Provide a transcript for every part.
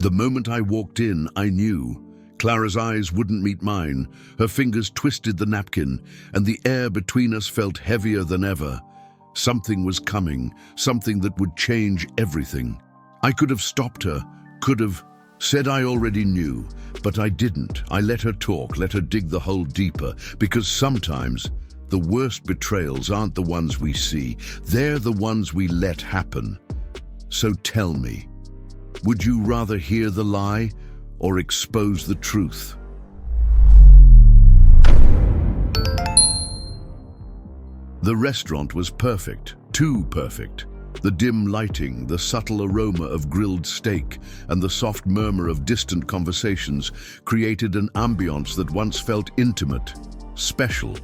The moment I walked in, I knew. Clara's eyes wouldn't meet mine. Her fingers twisted the napkin, and the air between us felt heavier than ever. Something was coming, something that would change everything. I could have stopped her, could have said I already knew, but I didn't. I let her talk, let her dig the hole deeper, because sometimes the worst betrayals aren't the ones we see, they're the ones we let happen. So tell me, would you rather hear the lie or expose the truth? The restaurant was perfect, too perfect. The dim lighting, the subtle aroma of grilled steak, and the soft murmur of distant conversations created an ambience that once felt intimate, special.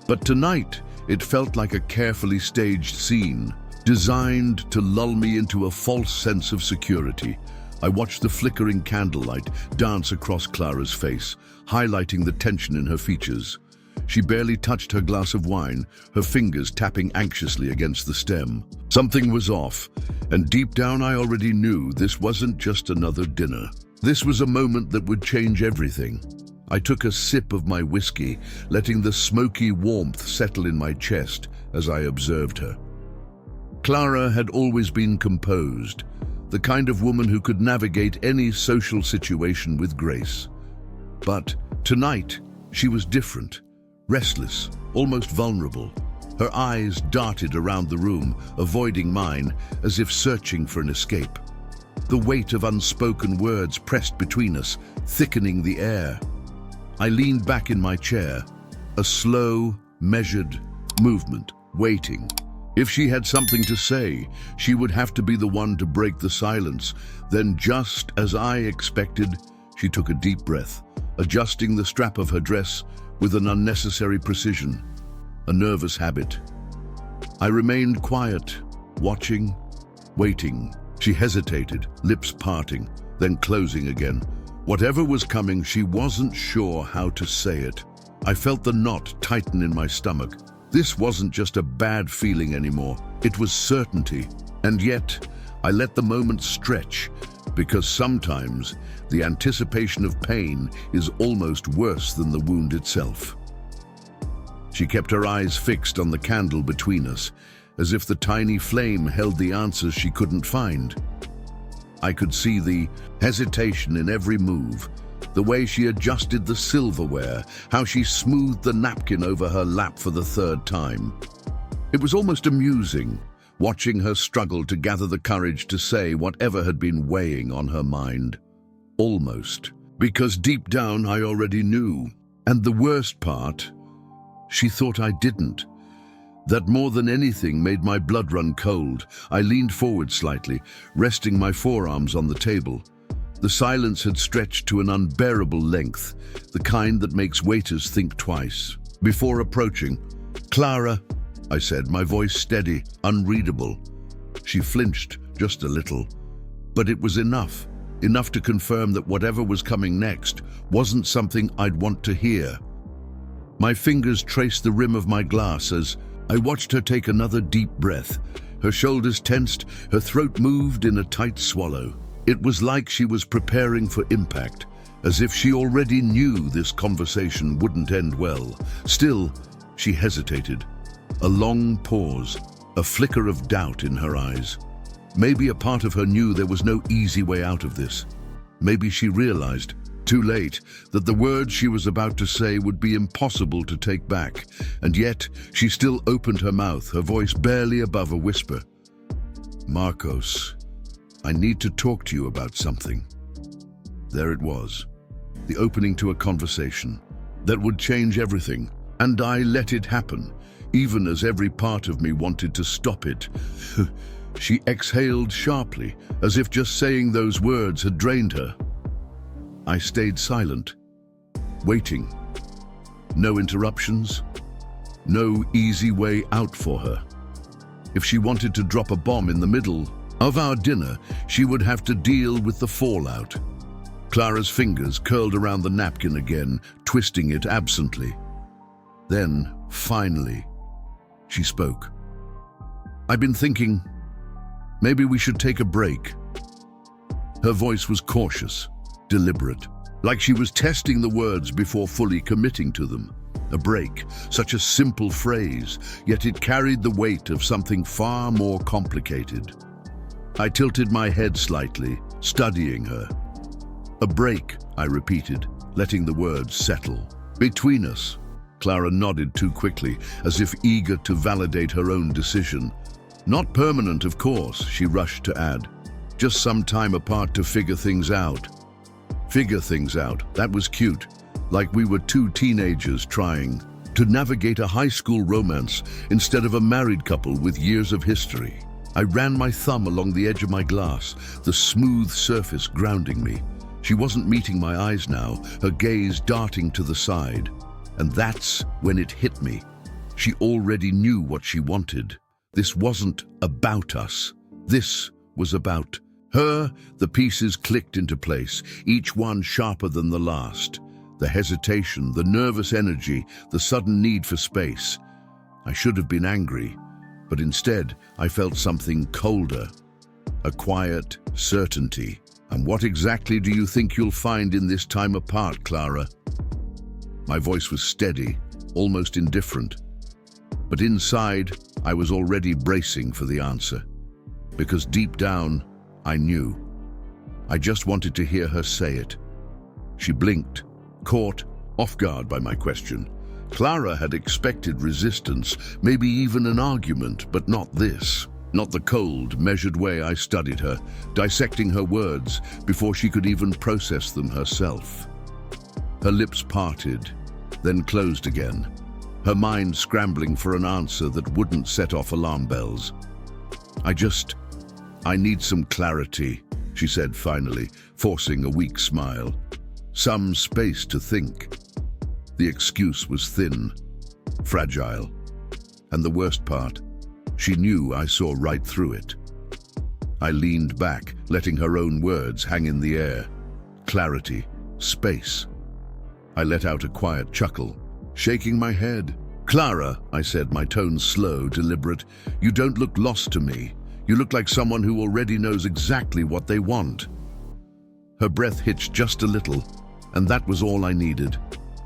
But tonight, it felt like a carefully staged scene, designed to lull me into a false sense of security. I watched the flickering candlelight dance across Clara's face, highlighting the tension in her features. She barely touched her glass of wine, her fingers tapping anxiously against the stem. Something was off, and deep down I already knew this wasn't just another dinner. This was a moment that would change everything. I took a sip of my whiskey, letting the smoky warmth settle in my chest as I observed her. Clara had always been composed, the kind of woman who could navigate any social situation with grace. But tonight, she was different. Restless, almost vulnerable. Her eyes darted around the room, avoiding mine, as if searching for an escape. The weight of unspoken words pressed between us, thickening the air. I leaned back in my chair, a slow, measured movement, waiting. If she had something to say, she would have to be the one to break the silence. Then, just as I expected, she took a deep breath, adjusting the strap of her dress with an unnecessary precision, a nervous habit. I remained quiet, watching, waiting. She hesitated, lips parting, then closing again. Whatever was coming, she wasn't sure how to say it. I felt the knot tighten in my stomach. This wasn't just a bad feeling anymore. It was certainty. And yet, I let the moment stretch, because sometimes the anticipation of pain is almost worse than the wound itself. She kept her eyes fixed on the candle between us, as if the tiny flame held the answers she couldn't find. I could see the hesitation in every move, the way she adjusted the silverware, how she smoothed the napkin over her lap for the third time. It was almost amusing, watching her struggle to gather the courage to say whatever had been weighing on her mind. Almost, because deep down I already knew. And the worst part, she thought I didn't. That more than anything made my blood run cold. I leaned forward slightly, resting my forearms on the table. The silence had stretched to an unbearable length, the kind that makes waiters think twice. Before approaching, "Clara," I said, my voice steady, unreadable. She flinched just a little, but it was enough to confirm that whatever was coming next wasn't something I'd want to hear. My fingers traced the rim of my glass as I watched her take another deep breath. Her shoulders tensed, her throat moved in a tight swallow. It was like she was preparing for impact, as if she already knew this conversation wouldn't end well. Still, she hesitated. A long pause, a flicker of doubt in her eyes. Maybe a part of her knew there was no easy way out of this. Maybe she realized, too late, that the words she was about to say would be impossible to take back. And yet, she still opened her mouth, her voice barely above a whisper. "Marcos, I need to talk to you about something." There it was, the opening to a conversation that would change everything. And I let it happen, even as every part of me wanted to stop it. She exhaled sharply, as if just saying those words had drained her. I stayed silent, waiting. No interruptions, no easy way out for her. If she wanted to drop a bomb in the middle of our dinner, she would have to deal with the fallout. Clara's fingers curled around the napkin again, twisting it absently. Then, finally, she spoke. "I've been thinking, maybe we should take a break." Her voice was cautious, deliberate, like she was testing the words before fully committing to them. A break, such a simple phrase, yet it carried the weight of something far more complicated. I tilted my head slightly, studying her. A break, I repeated, letting the words settle. Between us. Clara nodded too quickly, as if eager to validate her own decision. Not permanent, of course, she rushed to add. Just some time apart to figure things out. Figure things out, that was cute. Like we were two teenagers trying to navigate a high school romance instead of a married couple with years of history. I ran my thumb along the edge of my glass, the smooth surface grounding me. She wasn't meeting my eyes now, her gaze darting to the side. And that's when it hit me. She already knew what she wanted. This wasn't about us. This was about her. The pieces clicked into place, each one sharper than the last. The hesitation, the nervous energy, the sudden need for space. I should have been angry, but instead I felt something colder. A quiet certainty. And what exactly do you think you'll find in this time apart, Clara? My voice was steady, almost indifferent. But inside, I was already bracing for the answer. Because deep down, I knew. I just wanted to hear her say it. She blinked, caught off guard by my question. Clara had expected resistance, maybe even an argument, but not this. Not the cold, measured way I studied her, dissecting her words before she could even process them herself. Her lips parted, then closed again, her mind scrambling for an answer that wouldn't set off alarm bells. I need some clarity, she said finally, forcing a weak smile. Some space to think. The excuse was thin, fragile, and the worst part, she knew I saw right through it. I leaned back, letting her own words hang in the air. Clarity, space. I let out a quiet chuckle, shaking my head. Clara, I said, my tone slow, deliberate, you don't look lost to me. You look like someone who already knows exactly what they want. Her breath hitched just a little, and that was all I needed.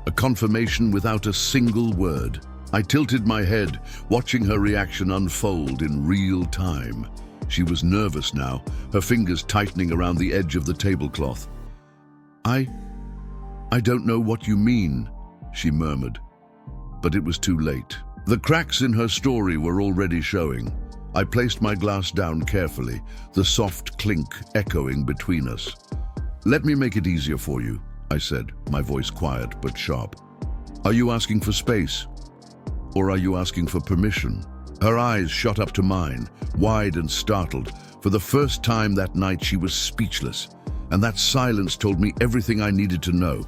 A confirmation without a single word. I tilted my head, watching her reaction unfold in real time. She was nervous now, her fingers tightening around the edge of the tablecloth. I don't know what you mean, she murmured. But it was too late. The cracks in her story were already showing. I placed my glass down carefully, the soft clink echoing between us. Let me make it easier for you, I said, my voice quiet but sharp. Are you asking for space? Or are you asking for permission? Her eyes shot up to mine, wide and startled. For the first time that night she was speechless, and that silence told me everything I needed to know.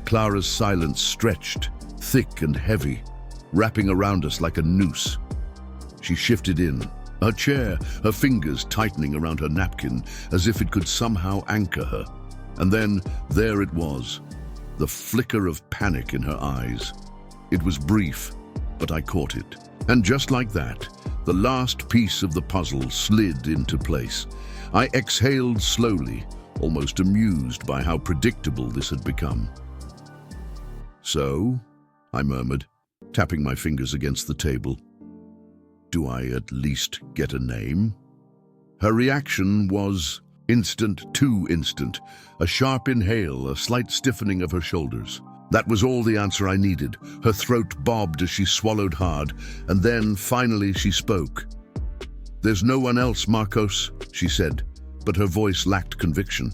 Clara's silence stretched, thick and heavy, wrapping around us like a noose. She shifted in, her chair, her fingers tightening around her napkin as if it could somehow anchor her. And then there it was, the flicker of panic in her eyes. It was brief, but I caught it. And just like that, the last piece of the puzzle slid into place. I exhaled slowly, almost amused by how predictable this had become. So, I murmured, tapping my fingers against the table. Do I at least get a name? Her reaction was instant, too instant. A sharp inhale, a slight stiffening of her shoulders. That was all the answer I needed. Her throat bobbed as she swallowed hard, and then, finally, she spoke. There's no one else, Marcos, she said, but her voice lacked conviction.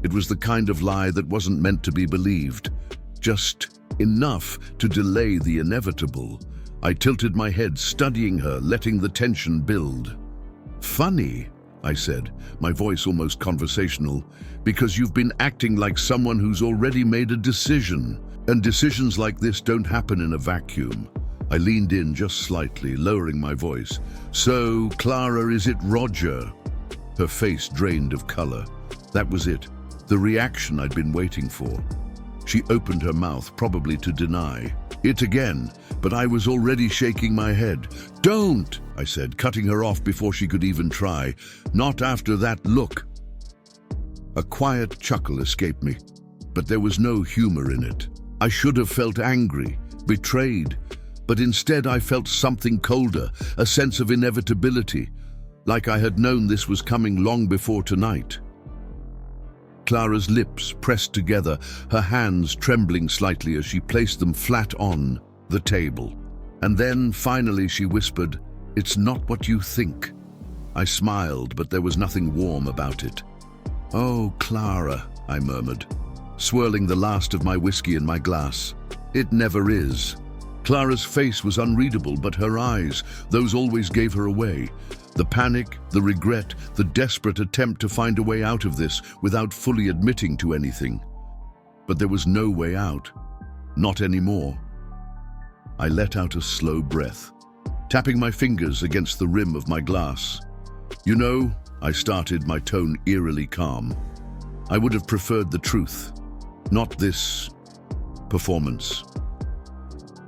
It was the kind of lie that wasn't meant to be believed. Just enough to delay the inevitable. I tilted my head, studying her, letting the tension build. Funny, I said, my voice almost conversational, because you've been acting like someone who's already made a decision. And decisions like this don't happen in a vacuum. I leaned in just slightly, lowering my voice. So, Clara, is it Roger? Her face drained of color. That was it, the reaction I'd been waiting for. She opened her mouth, probably to deny it again, but I was already shaking my head. Don't, I said, cutting her off before she could even try. Not after that look. A quiet chuckle escaped me, but there was no humor in it. I should have felt angry, betrayed, but instead I felt something colder, a sense of inevitability, like I had known this was coming long before tonight. Clara's lips pressed together, her hands trembling slightly as she placed them flat on the table. And then, finally, she whispered, "It's not what you think." I smiled, but there was nothing warm about it. "Oh, Clara," I murmured, swirling the last of my whiskey in my glass. "It never is." Clara's face was unreadable, but her eyes, those always gave her away. The panic, the regret, the desperate attempt to find a way out of this without fully admitting to anything. But there was no way out. Not anymore. I let out a slow breath, tapping my fingers against the rim of my glass. "You know," I started, my tone eerily calm, "I would have preferred the truth, not this performance."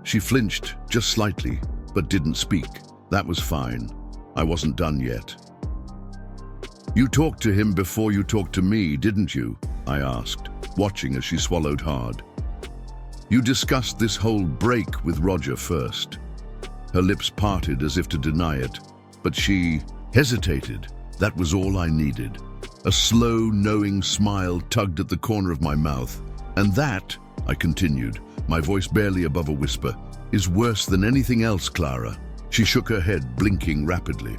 She flinched just slightly, but didn't speak. That was fine. I wasn't done yet. "You talked to him before you talked to me, didn't you?" I asked, watching as she swallowed hard. "You discussed this whole break with Roger first." Her lips parted as if to deny it, but she hesitated. That was all I needed. A slow, knowing smile tugged at the corner of my mouth. "And that," I continued, my voice barely above a whisper, "is worse than anything else, Clara." She shook her head, blinking rapidly.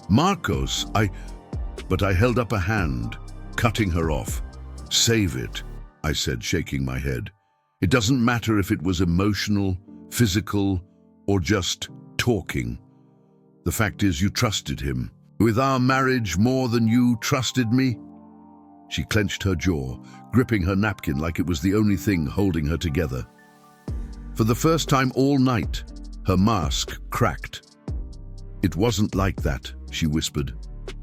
"Marcos, But I held up a hand, cutting her off. "Save it," I said, shaking my head. "It doesn't matter if it was emotional, physical, or just talking. The fact is, you trusted him. With our marriage more than you trusted me." She clenched her jaw, gripping her napkin like it was the only thing holding her together. For the first time all night, her mask cracked. "It wasn't like that," she whispered,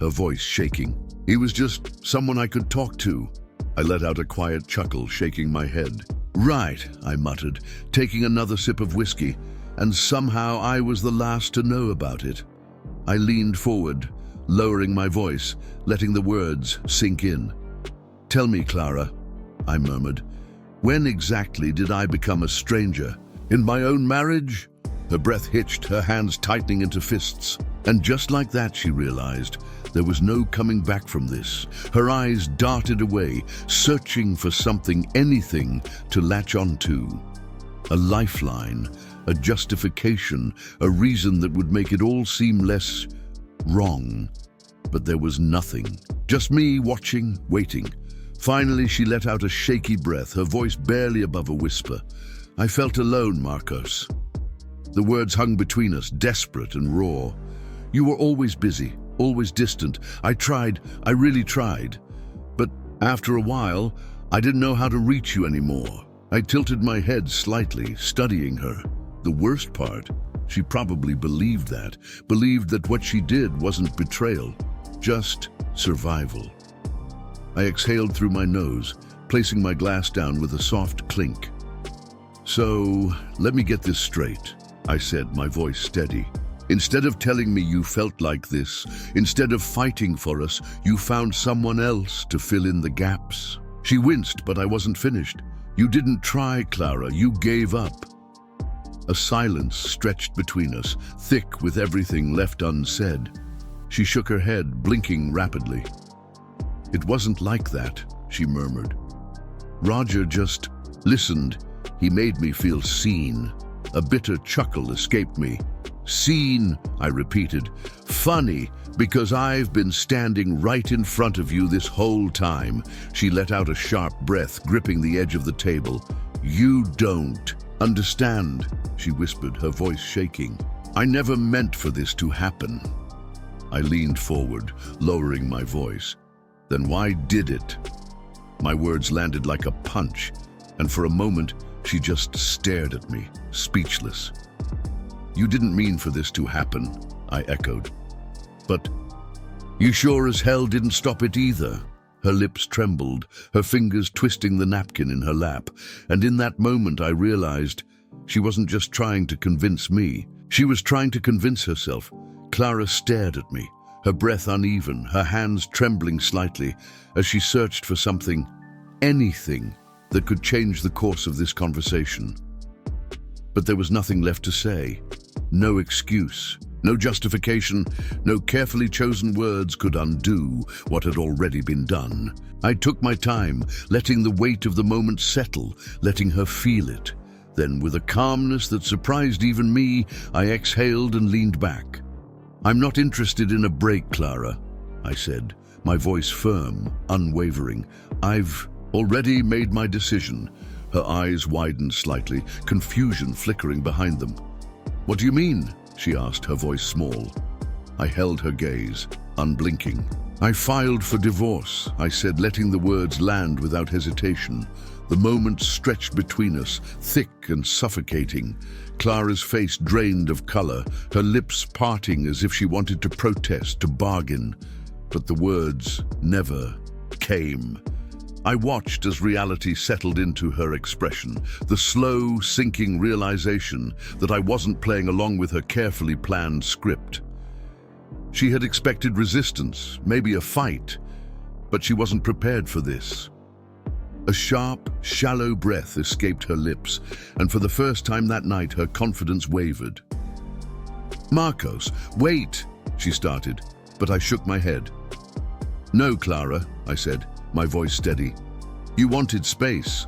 her voice shaking. "He was just someone I could talk to." I let out a quiet chuckle, shaking my head. "Right," I muttered, taking another sip of whiskey, and somehow I was the last to know about it. I leaned forward, lowering my voice, letting the words sink in. "Tell me, Clara," I murmured, "when exactly did I become a stranger? In my own marriage?" Her breath hitched, her hands tightening into fists. And just like that, she realized, there was no coming back from this. Her eyes darted away, searching for something, anything, to latch onto. A lifeline, a justification, a reason that would make it all seem less wrong. But there was nothing. Just me watching, waiting. Finally, she let out a shaky breath, her voice barely above a whisper. "I felt alone, Marcos." The words hung between us, desperate and raw. "You were always busy, always distant. I really tried. But after a while, I didn't know how to reach you anymore." I tilted my head slightly, studying her. The worst part, she probably believed that what she did wasn't betrayal, just survival. I exhaled through my nose, placing my glass down with a soft clink. "So, let me get this straight," I said, my voice steady. "Instead of telling me you felt like this, instead of fighting for us, you found someone else to fill in the gaps." She winced, but I wasn't finished. "You didn't try, Clara, you gave up." A silence stretched between us, thick with everything left unsaid. She shook her head, blinking rapidly. "It wasn't like that," she murmured. "Roger just listened. He made me feel seen." A bitter chuckle escaped me. "Seen," I repeated. "Funny, because I've been standing right in front of you this whole time." She let out a sharp breath, gripping the edge of the table. "You don't understand," she whispered, her voice shaking. "I never meant for this to happen." I leaned forward, lowering my voice. "Then why did it?" My words landed like a punch, and for a moment, she just stared at me, speechless. "You didn't mean for this to happen," I echoed. "But you sure as hell didn't stop it either." Her lips trembled, her fingers twisting the napkin in her lap, and in that moment I realized she wasn't just trying to convince me. She was trying to convince herself. Clara stared at me, her breath uneven, her hands trembling slightly as she searched for something, anything, that could change the course of this conversation. But there was nothing left to say. No excuse, no justification, no carefully chosen words could undo what had already been done. I took my time, letting the weight of the moment settle, letting her feel it. Then, with a calmness that surprised even me, I exhaled and leaned back. "I'm not interested in a break, Clara," I said, my voice firm, unwavering. "I've already made my decision." Her eyes widened slightly, confusion flickering behind them. "What do you mean?" she asked, her voice small. I held her gaze, unblinking. "I filed for divorce," I said, letting the words land without hesitation. The moment stretched between us, thick and suffocating. Clara's face drained of color, her lips parting as if she wanted to protest, to bargain. But the words never came. I watched as reality settled into her expression, the slow, sinking realization that I wasn't playing along with her carefully planned script. She had expected resistance, maybe a fight, but she wasn't prepared for this. A sharp, shallow breath escaped her lips, and for the first time that night her confidence wavered. "Marcos, wait," she started, but I shook my head. "No, Clara," I said, my voice steady. "You wanted space.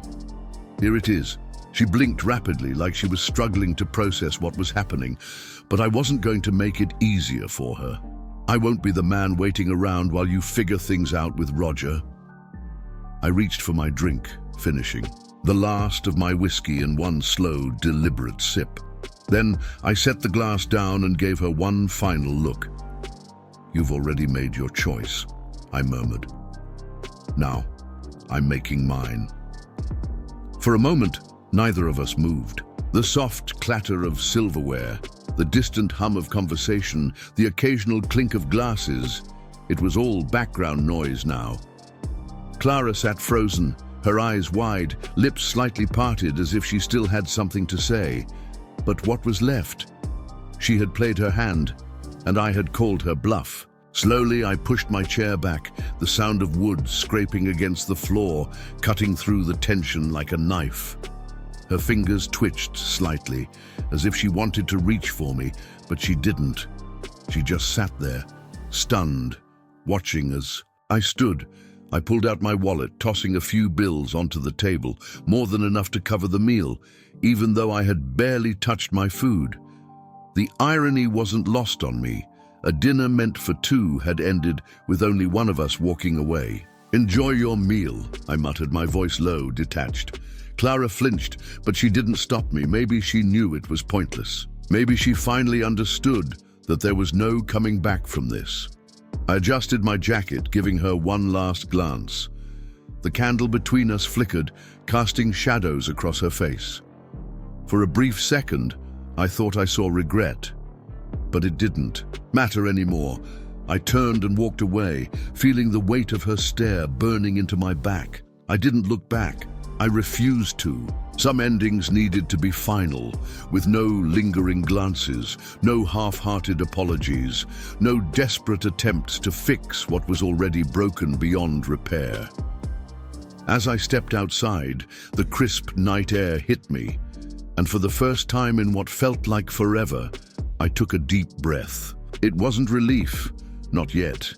Here it is." She blinked rapidly, like she was struggling to process what was happening, but I wasn't going to make it easier for her. "I won't be the man waiting around while you figure things out with Roger." I reached for my drink, finishing the last of my whiskey in one slow, deliberate sip. Then I set the glass down and gave her one final look. "You've already made your choice," I murmured. "Now, I'm making mine." For a moment, neither of us moved. The soft clatter of silverware, the distant hum of conversation, the occasional clink of glasses, it was all background noise now. Clara sat frozen, her eyes wide, lips slightly parted as if she still had something to say. But what was left? She had played her hand, and I had called her bluff. Slowly, I pushed my chair back, the sound of wood scraping against the floor, cutting through the tension like a knife. Her fingers twitched slightly, as if she wanted to reach for me, but she didn't. She just sat there, stunned, watching as I stood. I pulled out my wallet, tossing a few bills onto the table, more than enough to cover the meal, even though I had barely touched my food. The irony wasn't lost on me. A dinner meant for two had ended with only one of us walking away. "Enjoy your meal," I muttered, my voice low, detached. Clara flinched, but she didn't stop me. Maybe she knew it was pointless. Maybe she finally understood that there was no coming back from this. I adjusted my jacket, giving her one last glance. The candle between us flickered, casting shadows across her face. For a brief second, I thought I saw regret, but it didn't matter anymore. I turned and walked away, feeling the weight of her stare burning into my back. I didn't look back. I refused to. Some endings needed to be final, with no lingering glances, no half-hearted apologies, no desperate attempts to fix what was already broken beyond repair. As I stepped outside, the crisp night air hit me, and for the first time in what felt like forever, I took a deep breath. It wasn't relief, not yet,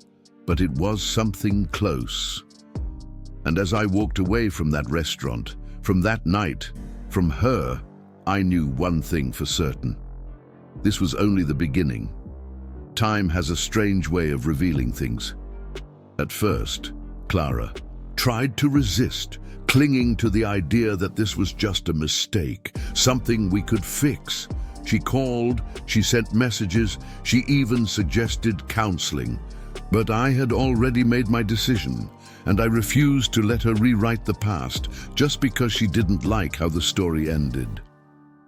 but it was something close. And as I walked away from that restaurant, from that night, from her, I knew one thing for certain. This was only the beginning. Time has a strange way of revealing things. At first, Clara tried to resist, clinging to the idea that this was just a mistake, something we could fix. She called, she sent messages, she even suggested counseling. But I had already made my decision, and I refused to let her rewrite the past just because she didn't like how the story ended.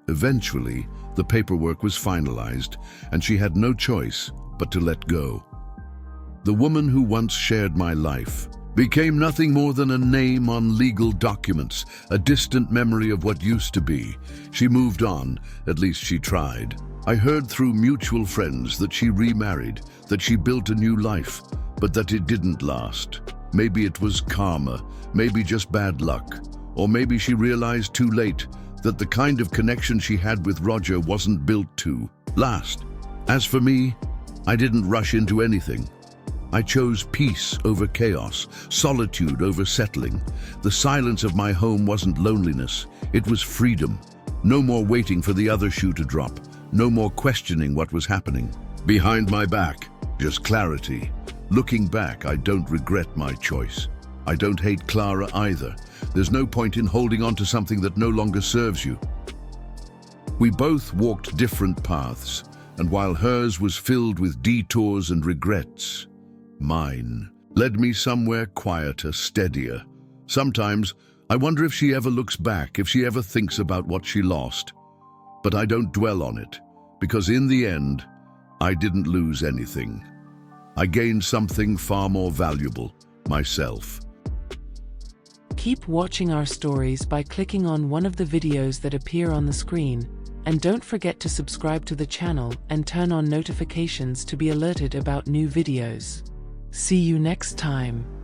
Eventually, the paperwork was finalized, and she had no choice but to let go. The woman who once shared my life became nothing more than a name on legal documents, a distant memory of what used to be. She moved on, at least she tried. I heard through mutual friends that she remarried, that she built a new life, but that it didn't last. Maybe it was karma, maybe just bad luck, or maybe she realized too late that the kind of connection she had with Roger wasn't built to last. As for me, I didn't rush into anything. I chose peace over chaos, solitude over settling. The silence of my home wasn't loneliness, it was freedom. No more waiting for the other shoe to drop, no more questioning what was happening. Behind my back, just clarity. Looking back, I don't regret my choice. I don't hate Clara either. There's no point in holding on to something that no longer serves you. We both walked different paths, and while hers was filled with detours and regrets, mine led me somewhere quieter, steadier. Sometimes I wonder if she ever looks back, if she ever thinks about what she lost. But I don't dwell on it, because in the end, I didn't lose anything. I gained something far more valuable, myself. Keep watching our stories by clicking on one of the videos that appear on the screen, and don't forget to subscribe to the channel and turn on notifications to be alerted about new videos. See you next time.